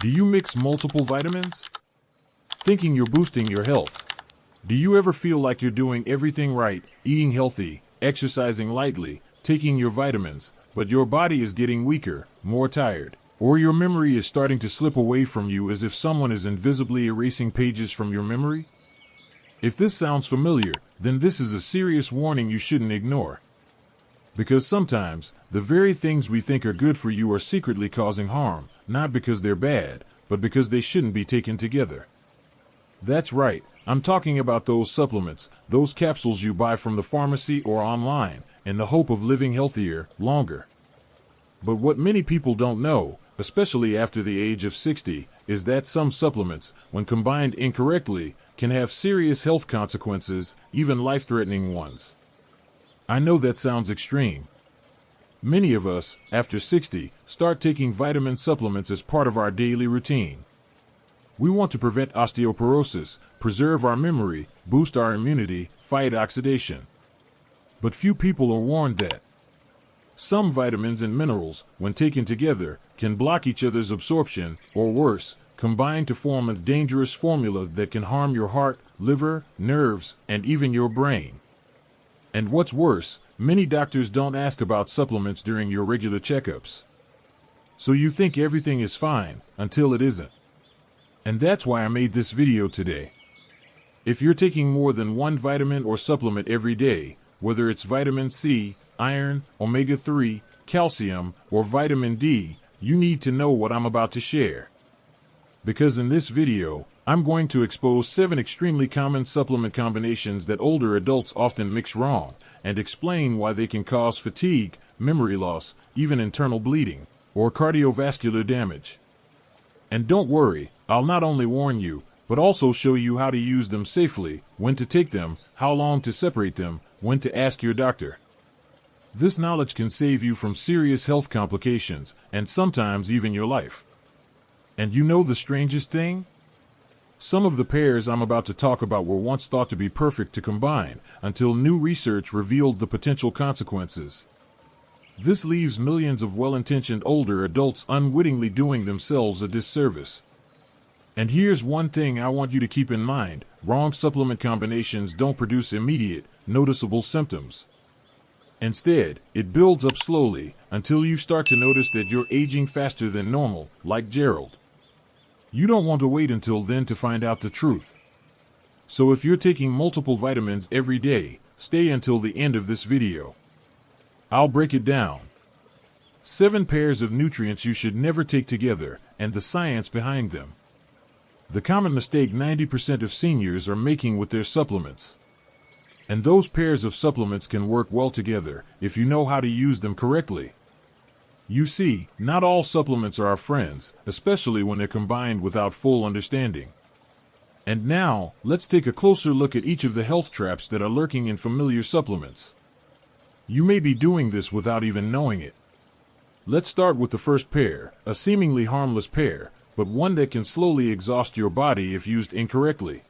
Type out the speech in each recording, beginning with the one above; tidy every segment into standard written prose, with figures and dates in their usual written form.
Do you mix multiple vitamins, thinking you're boosting your health? Do you ever feel like you're doing everything right, eating healthy, exercising lightly, taking your vitamins, but your body is getting weaker, more tired, or your memory is starting to slip away from you as if someone is invisibly erasing pages from your memory? If this sounds familiar, then this is a serious warning you shouldn't ignore. Because sometimes, the very things we think are good for you are secretly causing harm, not because they're bad, but because they shouldn't be taken together. That's right, I'm talking about those supplements, those capsules you buy from the pharmacy or online, in the hope of living healthier, longer. But what many people don't know, especially after the age of 60, is that some supplements, when combined incorrectly, can have serious health consequences, even life-threatening ones. I know that sounds extreme. Many of us, after 60, start taking vitamin supplements as part of our daily routine. We want to prevent osteoporosis, preserve our memory, boost our immunity, fight oxidation. But few people are warned that some vitamins and minerals, when taken together, can block each other's absorption, or worse, combine to form a dangerous formula that can harm your heart, liver, nerves, and even your brain. And what's worse, many doctors don't ask about supplements during your regular checkups. So you think everything is fine, until it isn't. And that's why I made this video today. If you're taking more than one vitamin or supplement every day, whether it's vitamin C, iron, omega-3, calcium, or vitamin D, you need to know what I'm about to share. Because in this video, I'm going to expose 7 extremely common supplement combinations that older adults often mix wrong, and explain why they can cause fatigue, memory loss, even internal bleeding, or cardiovascular damage. And don't worry, I'll not only warn you, but also show you how to use them safely, when to take them, how long to separate them, when to ask your doctor. This knowledge can save you from serious health complications, and sometimes even your life. And you know the strangest thing? Some of the pairs I'm about to talk about were once thought to be perfect to combine, until new research revealed the potential consequences. This leaves millions of well-intentioned older adults unwittingly doing themselves a disservice. And here's one thing I want you to keep in mind: wrong supplement combinations don't produce immediate, noticeable symptoms. Instead, it builds up slowly, until you start to notice that you're aging faster than normal, like Gerald. You don't want to wait until then to find out the truth. So if you're taking multiple vitamins every day, stay until the end of this video. I'll break it down. 7 pairs of nutrients you should never take together, and the science behind them. The common mistake 90% of seniors are making with their supplements. And those pairs of supplements can work well together, if you know how to use them correctly. You see, not all supplements are our friends, especially when they're combined without full understanding. And now, let's take a closer look at each of the health traps that are lurking in familiar supplements. You may be doing this without even knowing it. Let's start with the first pair, a seemingly harmless pair, but one that can slowly exhaust your body if used incorrectly.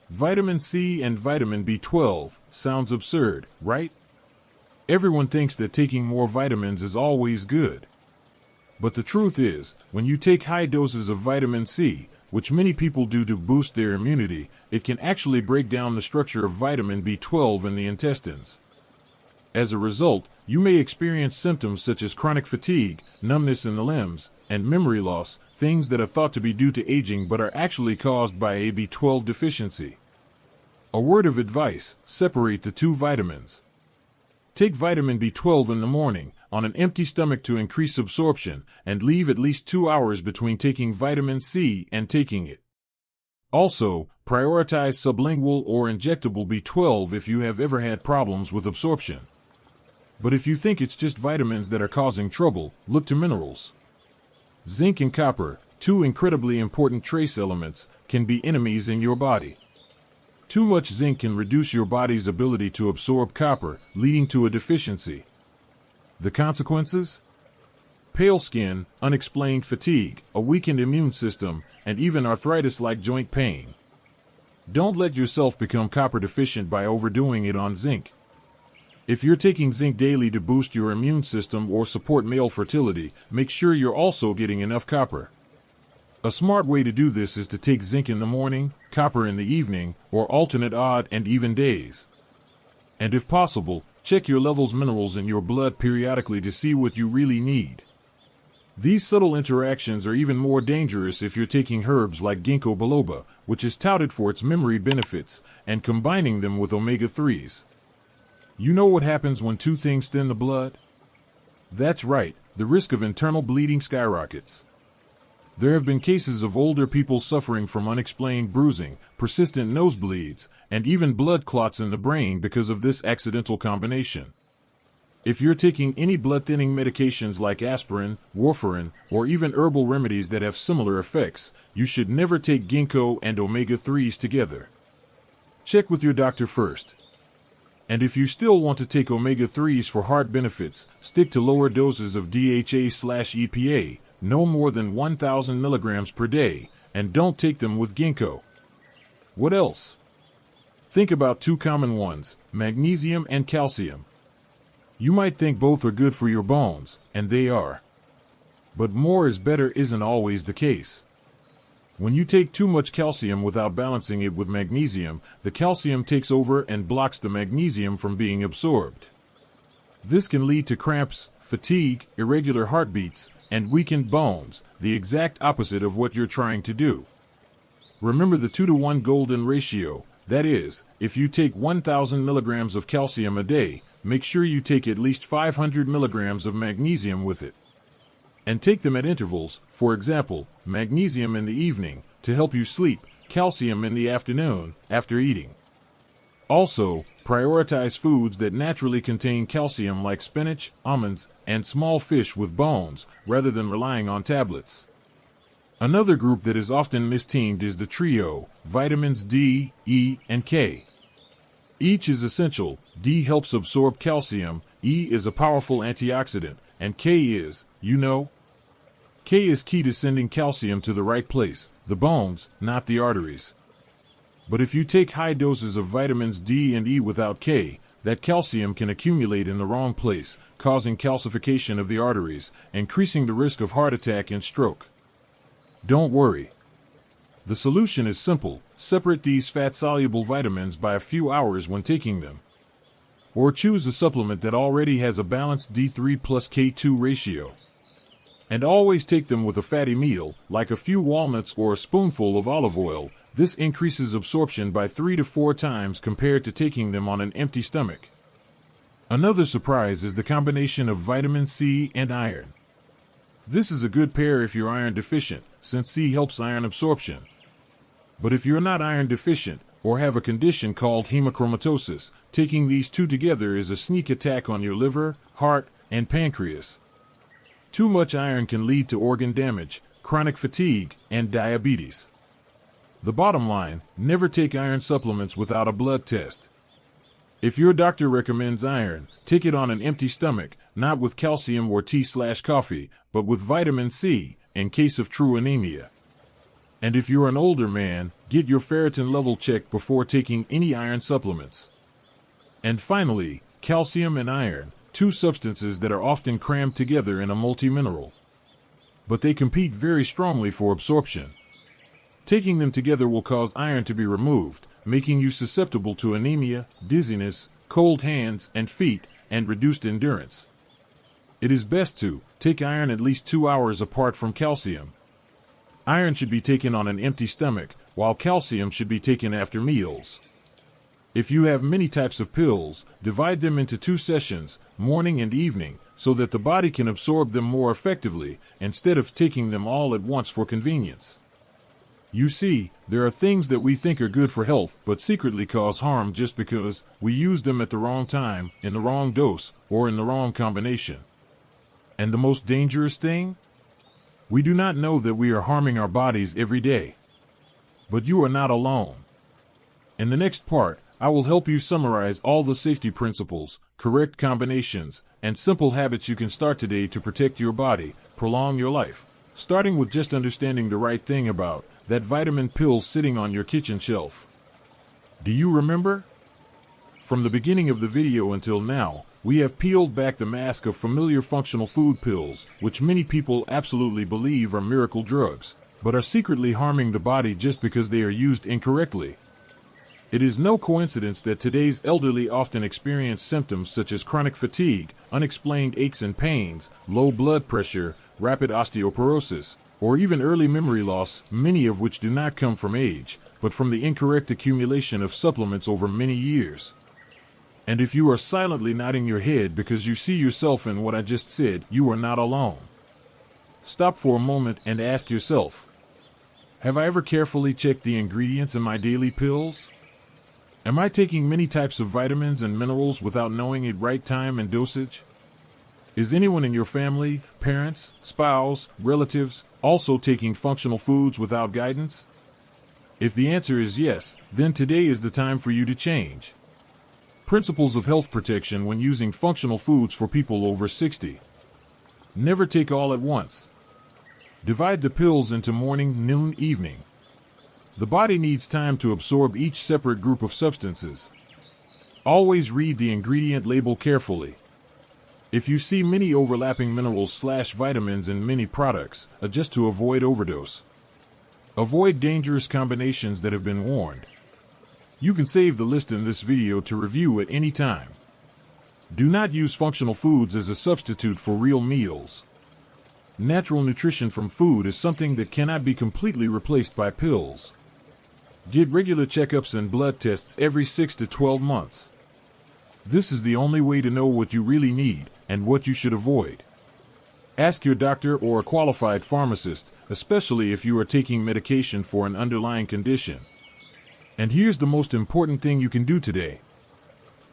Vitamin C and vitamin B12 sounds absurd, right? Everyone thinks that taking more vitamins is always good. But the truth is, when you take high doses of vitamin C, which many people do to boost their immunity, it can actually break down the structure of vitamin B12 in the intestines. As a result, you may experience symptoms such as chronic fatigue, numbness in the limbs, and memory loss, things that are thought to be due to aging but are actually caused by a B12 deficiency. A word of advice: separate the 2 vitamins. Take vitamin B12 in the morning, on an empty stomach to increase absorption, and leave at least 2 hours between taking vitamin C and taking it. Also, prioritize sublingual or injectable B12 if you have ever had problems with absorption. But if you think it's just vitamins that are causing trouble, look to minerals. Zinc and copper, 2 incredibly important trace elements, can be enemies in your body. Too much zinc can reduce your body's ability to absorb copper, leading to a deficiency. The consequences? Pale skin, unexplained fatigue, a weakened immune system, and even arthritis like joint pain. Don't let yourself become copper deficient by overdoing it on zinc. If you're taking zinc daily to boost your immune system or support male fertility, make sure you're also getting enough copper. A smart way to do this is to take zinc in the morning, copper in the evening, or alternate odd and even days. And if possible, check your levels minerals in your blood periodically to see what you really need. These subtle interactions are even more dangerous if you're taking herbs like ginkgo biloba, which is touted for its memory benefits, and combining them with omega-3s. You know what happens when two things thin the blood? That's right, the risk of internal bleeding skyrockets. There have been cases of older people suffering from unexplained bruising, persistent nosebleeds, and even blood clots in the brain because of this accidental combination. If you're taking any blood-thinning medications like aspirin, warfarin, or even herbal remedies that have similar effects, you should never take ginkgo and omega-3s together. Check with your doctor first. And if you still want to take omega-3s for heart benefits, stick to lower doses of DHA/EPA, no more than 1,000 milligrams per day, and don't take them with ginkgo. What else? Think about two common ones, magnesium and calcium. You might think both are good for your bones, and they are. But more is better isn't always the case. When you take too much calcium without balancing it with magnesium, the calcium takes over and blocks the magnesium from being absorbed. This can lead to cramps, fatigue, irregular heartbeats, and weakened bones, the exact opposite of what you're trying to do. Remember the 2-to-1 golden ratio, that is, if you take 1,000 milligrams of calcium a day, make sure you take at least 500 milligrams of magnesium with it. And take them at intervals, for example, magnesium in the evening, to help you sleep, calcium in the afternoon, after eating. Also, prioritize foods that naturally contain calcium like spinach, almonds, and small fish with bones, rather than relying on tablets. Another group that is often misteamed is the trio, vitamins D, E, and K. Each is essential. D helps absorb calcium, E is a powerful antioxidant, and K is, K is key to sending calcium to the right place, the bones, not the arteries. But if you take high doses of vitamins D and E without K, that calcium can accumulate in the wrong place, causing calcification of the arteries, increasing the risk of heart attack and stroke. Don't worry. The solution is simple. Separate these fat-soluble vitamins by a few hours when taking them. Or choose a supplement that already has a balanced D3 plus K2 ratio. And always take them with a fatty meal, like a few walnuts or a spoonful of olive oil. This increases absorption by 3 to 4 times compared to taking them on an empty stomach. Another surprise is the combination of vitamin C and iron. This is a good pair if you're iron deficient, since C helps iron absorption. But if you're not iron deficient, or have a condition called hemochromatosis, taking these two together is a sneak attack on your liver, heart, and pancreas. Too much iron can lead to organ damage, chronic fatigue, and diabetes. The bottom line, never take iron supplements without a blood test. If your doctor recommends iron, take it on an empty stomach, not with calcium or tea/coffee, but with vitamin C, in case of true anemia. And if you're an older man, get your ferritin level checked before taking any iron supplements. And finally, calcium and iron, two substances that are often crammed together in a multi-mineral. But they compete very strongly for absorption. Taking them together will cause iron to be removed, making you susceptible to anemia, dizziness, cold hands and feet, and reduced endurance. It is best to take iron at least 2 hours apart from calcium. Iron should be taken on an empty stomach, while calcium should be taken after meals. If you have many types of pills, divide them into 2 sessions, morning and evening, so that the body can absorb them more effectively, instead of taking them all at once for convenience. You see, there are things that we think are good for health but secretly cause harm just because we use them at the wrong time, in the wrong dose, or in the wrong combination. And the most dangerous thing? We do not know that we are harming our bodies every day. But you are not alone. In the next part, I will help you summarize all the safety principles, correct combinations, and simple habits you can start today to protect your body, prolong your life, starting with just understanding the right thing about that vitamin pill sitting on your kitchen shelf. Do you remember? From the beginning of the video until now, we have peeled back the mask of familiar functional food pills, which many people absolutely believe are miracle drugs. but are secretly harming the body just because they are used incorrectly. It is no coincidence that today's elderly often experience symptoms such as chronic fatigue, unexplained aches and pains, low blood pressure, rapid osteoporosis, or even early memory loss, many of which do not come from age, but from the incorrect accumulation of supplements over many years. And if you are silently nodding your head because you see yourself in what I just said, you are not alone. Stop for a moment and ask yourself, have I ever carefully checked the ingredients in my daily pills? Am I taking many types of vitamins and minerals without knowing the right time and dosage? Is anyone in your family, parents, spouse, relatives, also taking functional foods without guidance? If the answer is yes, then today is the time for you to change. Principles of health protection when using functional foods for people over 60. Never take all at once. Divide the pills into morning, noon, evening. The body needs time to absorb each separate group of substances. Always read the ingredient label carefully. If you see many overlapping minerals/vitamins in many products, adjust to avoid overdose. Avoid dangerous combinations that have been warned. You can save the list in this video to review at any time. Do not use functional foods as a substitute for real meals. Natural nutrition from food is something that cannot be completely replaced by pills. Get regular checkups and blood tests every 6 to 12 months. This is the only way to know what you really need and what you should avoid. Ask your doctor or a qualified pharmacist, especially if you are taking medication for an underlying condition. And here's the most important thing you can do today.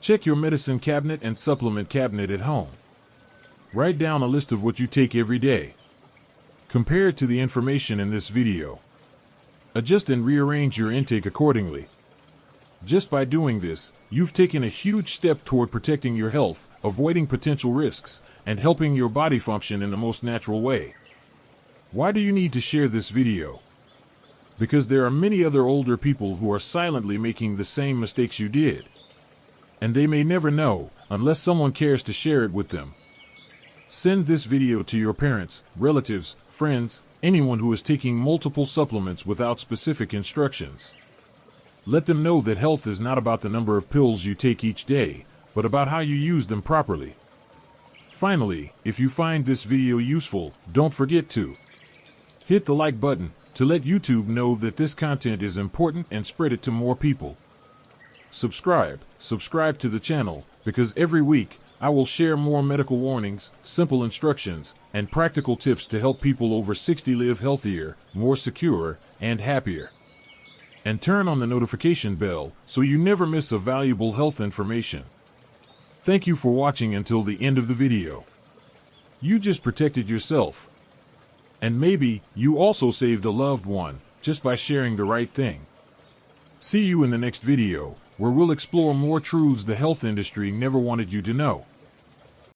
Check your medicine cabinet and supplement cabinet at home. Write down a list of what you take every day. Compare it to the information in this video. Adjust and rearrange your intake accordingly. Just by doing this, you've taken a huge step toward protecting your health, avoiding potential risks, and helping your body function in the most natural way. Why do you need to share this video? Because there are many other older people who are silently making the same mistakes you did. And they may never know, unless someone cares to share it with them. Send this video to your parents, relatives, friends, anyone who is taking multiple supplements without specific instructions. Let them know that health is not about the number of pills you take each day, but about how you use them properly. Finally, if you find this video useful, don't forget to hit the like button to let YouTube know that this content is important and spread it to more people. Subscribe to the channel, because every week I will share more medical warnings, simple instructions, and practical tips to help people over 60 live healthier, more secure, and happier. And turn on the notification bell so you never miss a valuable health information. Thank you for watching until the end of the video. You just protected yourself. And maybe you also saved a loved one just by sharing the right thing. See you in the next video, where we'll explore more truths the health industry never wanted you to know.